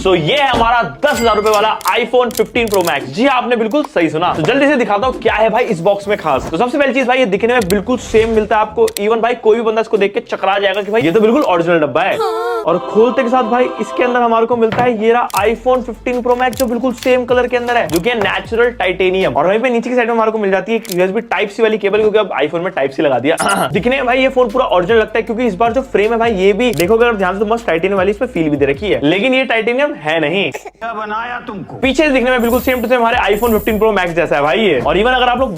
सो ये है हमारा 10,000 रुपए वाला आईफोन 15 प्रो मैक्स। जी आपने बिल्कुल सही सुना। तो जल्दी से दिखाता हूँ क्या है भाई इस बॉक्स में खास। तो सबसे पहली चीज भाई, ये दिखने में बिल्कुल सेम मिलता है आपको। इवन भाई कोई भी बंदा इसको देख के चकरा जाएगा कि भाई ये तो बिल्कुल ओरिजिनल डब्बा है। और खोलते के साथ भाई इसके अंदर हमारे को मिलता है ये रहा आईफोन 15 प्रो मैक्स, जो बिल्कुल सेम कलर के अंदर है, जो कि है नेचुरल टाइटेनियम। और वहीं पे नीचे की साइड में हमारे को मिल जाती है यूएसबी टाइप सी वाली केबल, क्योंकि अब आईफोन में टाइप सी लगा दिया। दिखने में भाई ये फोन पूरा ओरिजिनल लगता है, क्योंकि इस बार जो फ्रेम है भाई ये भी देखोगे अगर ध्यान से तो मस्त टाइटेनियम वाली इसमें फील भी दे रखी है, लेकिन ये टाइटेनियम है नहीं। क्या बनाया तुमको? पीछे दिखने में बिल्कुल सेम टू सेम हमारे आईफोन 15 प्रो मैक्स जैसा है भाई ये। और इवन अगर आप लोग